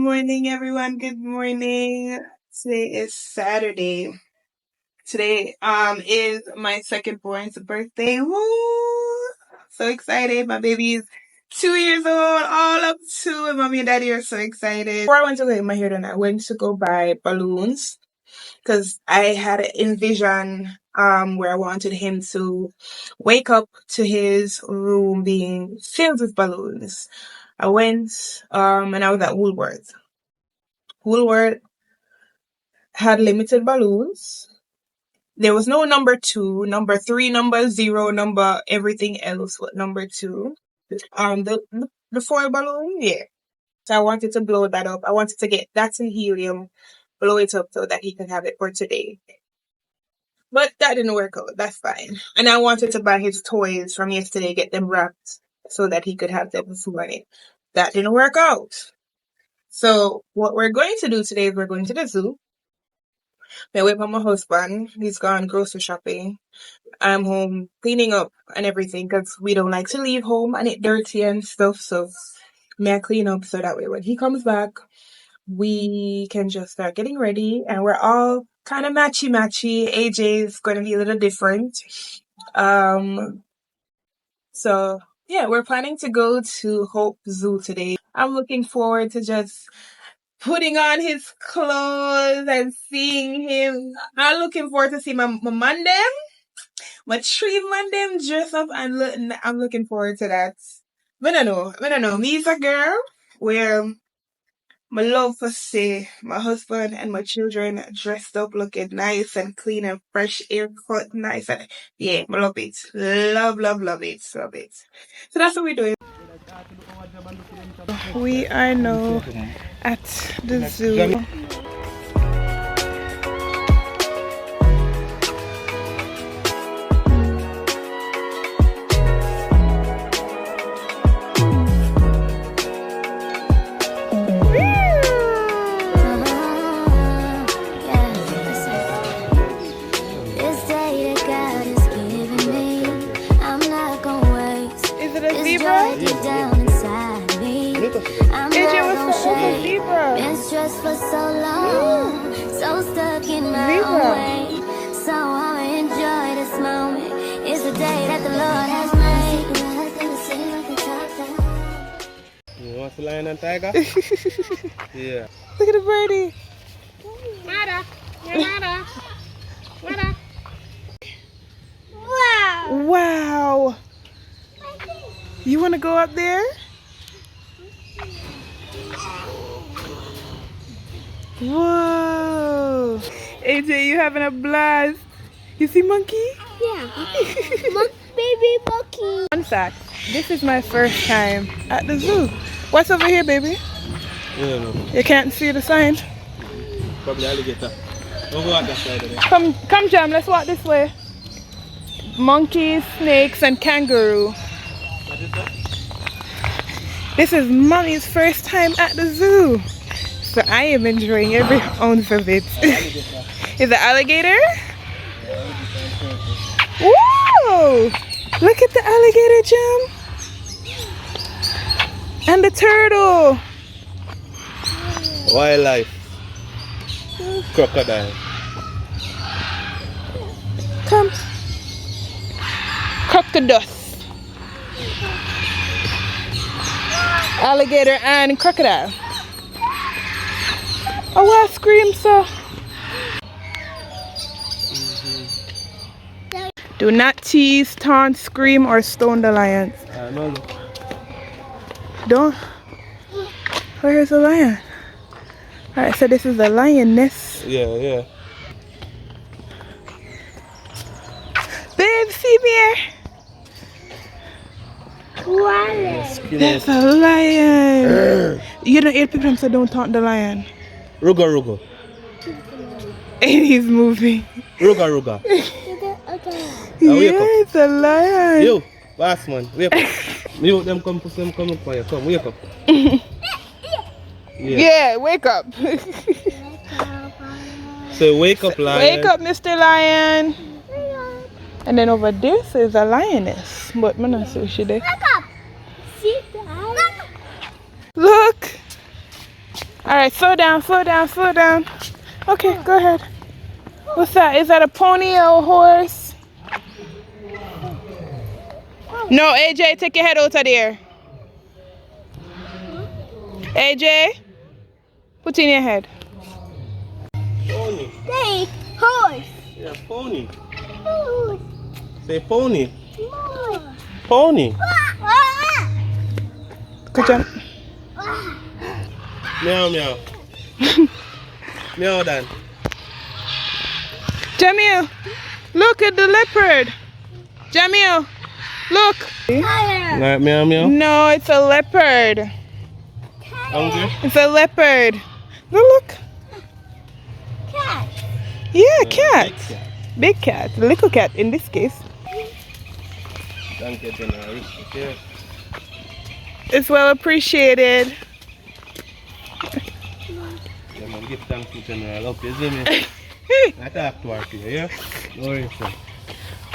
morning, everyone. Good morning. Today is Saturday. Today is my second born's birthday. Woo! So excited. My baby's 2 years old, all up to, and mommy and daddy are so excited. Before I went to get my hair done, I went to go buy balloons because I had envisioned where I wanted him to wake up to his room being filled with balloons. I went and I was at Woolworth. Woolworth had limited balloons. There was no number 2, number 3, number 0, number everything else but number 2. The foil balloon, yeah. So I wanted to blow that up. I wanted to get that in helium, blow it up so that he could have it for today. But that didn't work out. That's fine. And I wanted to buy his toys from yesterday, get them wrapped so that he could have them this morning. That didn't work out. So what we're going to do today is we're going to the zoo. I wait for my husband. He's gone grocery shopping. I'm home cleaning up and everything because we don't like to leave home and it dirty and stuff. So may I clean up so that way when he comes back, we can just start getting ready. And we're all kind of matchy. AJ is going to be a little different. So yeah, we're planning to go to Hope Zoo today. I'm looking forward to just putting on his clothes and seeing him. I'm looking forward to see my man them, my tree man them dress up, and I'm looking forward to that. I don't know. Me's a girl where my love for see my husband and my children dressed up, looking nice and clean and fresh, haircut, nice, and yeah, I love it. Love it. So that's what we're doing. We are now at the zoo. Is it a zebra? Been stressed for so long, so stuck in my own way. So I'ma enjoy this moment. It's the day that the Lord has made. You want the lion and tiger? Yeah. Look at the birdie. Mada. Wow. Wow. You want to go up there? Whoa! AJ, you having a blast. You see monkey? Yeah. Baby monkey. Fun fact, this is my first time at the zoo. What's over here, baby? Yeah, no. You can't see the sign? Probably alligator. Don't go out that side of it. Come Jam, let's walk this way. Monkeys, snakes, and kangaroo. What is that? This is mommy's first time at the zoo. So I am enjoying every ounce of it. Is it alligator? Whoa! Look at the alligator, Jam. And the turtle. Wildlife. Crocodile. Come. Crocodile. Alligator and crocodile. Oh, I scream so. Do not tease, taunt, scream, or stone the lions. No. Don't. Where's the lion? Alright, so this is the lioness. Yeah. Babe, see me here. That's a lion. You don't hear people say don't taunt the lion. Ruga. And he's moving. Ruga. Yeah, it's a lion. Yo, boss man, wake up. You them come up for you. Come, wake up. Yeah, wake up. So wake up, lion. Wake up, Mr. Lion. And then over this is a lioness. But I'm not so sure there. Wake up. See the lion? Look. Alright, slow down, slow down, slow down. Okay, go ahead. What's that? Is that a pony or a horse? No, AJ, take your head out of there. AJ, put in your head. Pony. Say horse. Yeah, pony. Horse. Say pony. Horse. Pony. Good job. Meow meow. Meow Dan. Jamil, look at the leopard. Jamil, look. Like meow meow. No, it's a leopard. Hungry? It's a leopard. Go look. Cat. Yeah, cat. Big cat. Big cat. Little cat in this case. Thank you, General. Okay. It's well appreciated. Yeah, man, give thanks to General. Up, you see me? I talk to her here, yeah? No worries, sir.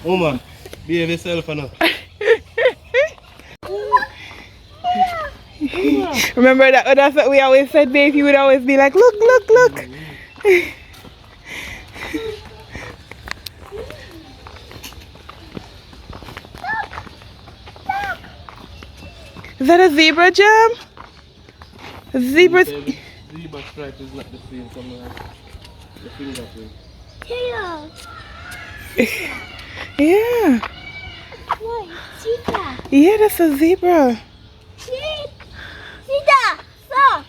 Uma, behave yourself now. Remember that's what we always said, babe. He would always be like, look, look, look. Is that a zebra, Jam? A zebra. Zebra stripe is not the same from the fingerprint. Tail. Yeah. What? Cheetah. Yeah, that's a zebra. Cheetah. Stop.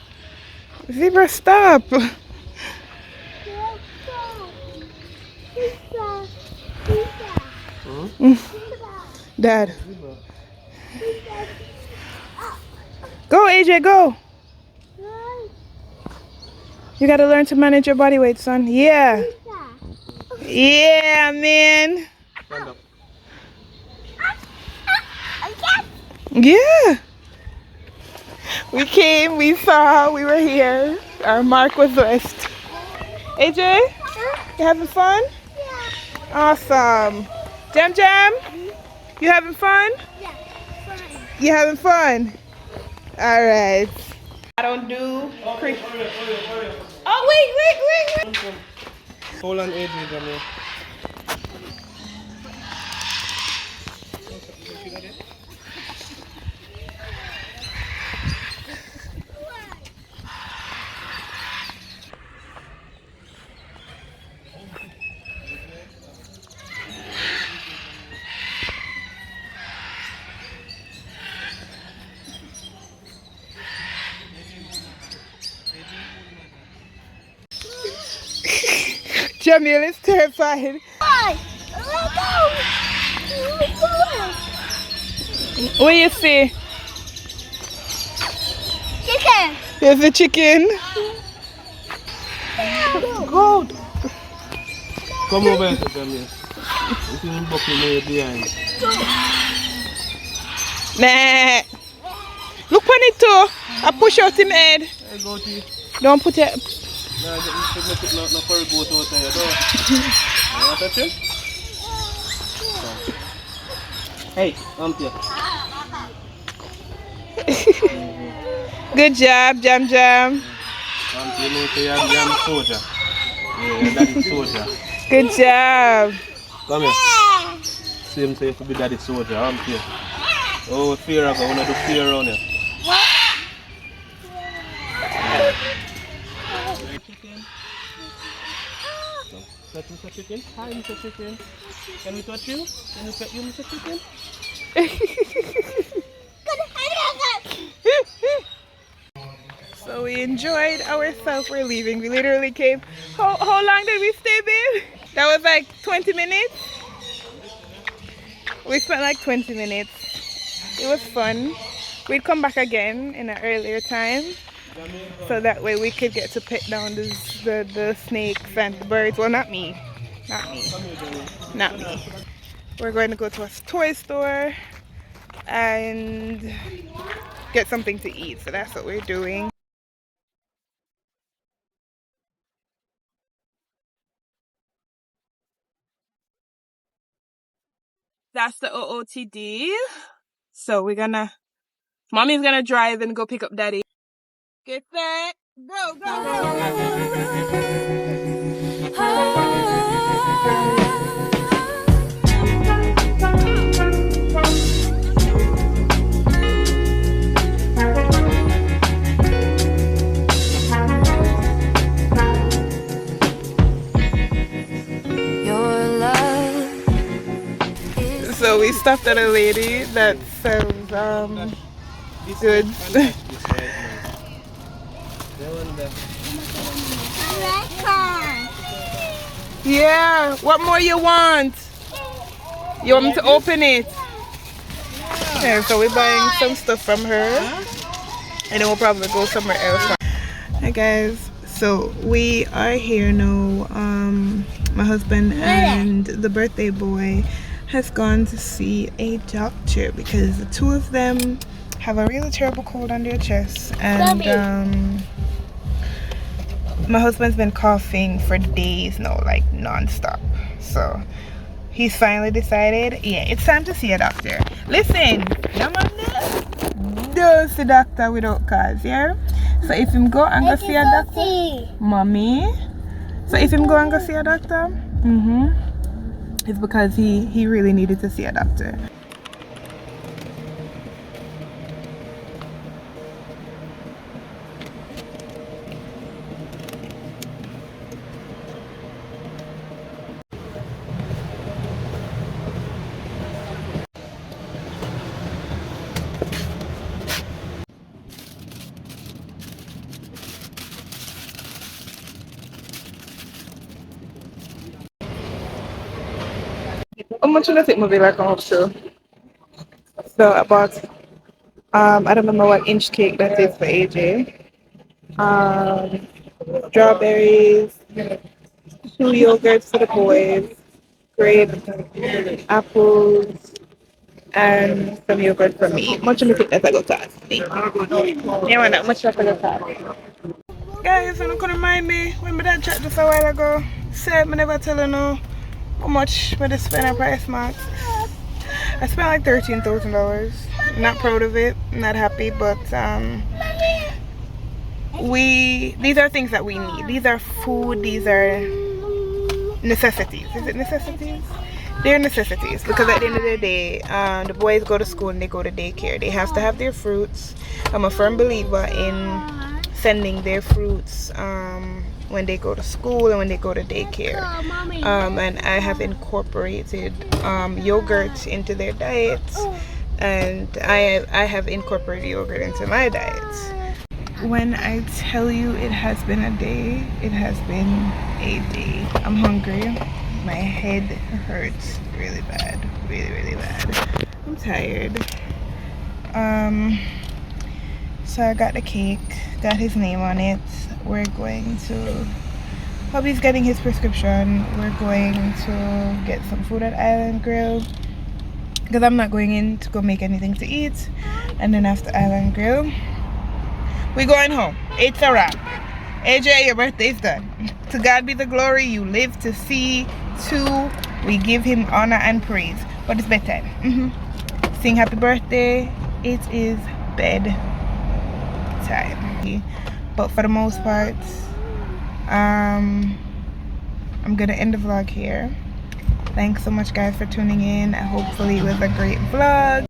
Zebra, stop. Stop. Cheetah. Cheetah. Dad. Go, AJ, go. You gotta learn to manage your body weight, son. Yeah. Yeah, man. Stand up. Yeah. We came, we saw, we were here. Our mark was left. AJ, you having fun? Yeah. Awesome. Jam Jam, you having fun? Yeah. Fine. You having fun? All right. I don't do. Oh, wait. Hold on, Adrian, Jamil. Jamil is terrified. Bye. Let's go. Let's go. What do you see? Chicken. There's a chicken. Goat. Come over here, Jamil. You see him bucking me behind. Nah. Look on it too. I push out him head. Hey, goatee. Don't put it. No, you should not put no fur goat out there, though. You want to touch him? Hey, come here. Good job, Jam Jam. Come here, you know, you're soldier. Yeah, your daddy's soldier. Good job. Come here. Same say to be daddy soldier, I'm here. Oh, fear of I wanna do fear around here. Chicken. Touch Mr. Chicken. Hi, Mr. Chicken. Can we touch you? Can we pet you, Mr. Chicken? So we enjoyed ourselves. We're leaving. We literally came. How long did we stay, babe? That was like 20 minutes. We spent like 20 minutes. It was fun. We'd come back again in an earlier time, so that way we could get to pet down the snakes and the birds. Well, not me. Not me. We're going to go to a toy store and get something to eat. So that's what we're doing. That's the OOTD. So mommy's gonna drive and go pick up daddy. Get set. Go, go, go. So we stopped at a lady that sells goods. Yeah, what more you want? You want me to open it? Yeah, so we're buying some stuff from her and then we'll probably go somewhere else. Hi guys, so we are here now. My husband and the birthday boy has gone to see a doctor because the two of them have a really terrible cold on their chest, and my husband's been coughing for days now, like non-stop. So he's finally decided, yeah, it's time to see a doctor. Listen, don't see doctor without cause, yeah? So if him go and go see a doctor, mommy. So if him go and go see a doctor, it's because he really needed to see a doctor. How much does it movie like come up to? So about I don't remember what inch cake that is for AJ. Strawberries, 2 yogurts for the boys, grapes, apples, and some yogurt for me. Much of it that I got to ask me. Yeah, why not? Much that I got to ask. Guys, you couldn't remind me when my dad chat just a while ago. Said me never tell you know how much I spend on price marks. I spent like $13,000. Not proud of it, not happy, but these are things that we need. These are food, these are necessities. Is it necessities? They're necessities because at the end of the day, the boys go to school and they go to daycare. They have to have their fruits. I'm a firm believer in sending their fruits when they go to school and when they go to daycare. And I have incorporated yogurt into their diets, and I have incorporated yogurt into my diets. When I tell you it has been a day, it has been a day. I'm hungry. My head hurts really bad, really bad. I'm tired. So I got the cake, got his name on it. We're going to, Hubby's getting his prescription. We're going to get some food at Island Grill because I'm not going in to go make anything to eat. And then after Island Grill, we're going home. It's a wrap. AJ, your birthday's done. To God be the glory. You live to see 2. We give him honor and praise. But it's bedtime. Sing happy birthday. It is bed time. But for the most part, I'm gonna end the vlog here. Thanks so much guys for tuning in. Hopefully it was a great vlog.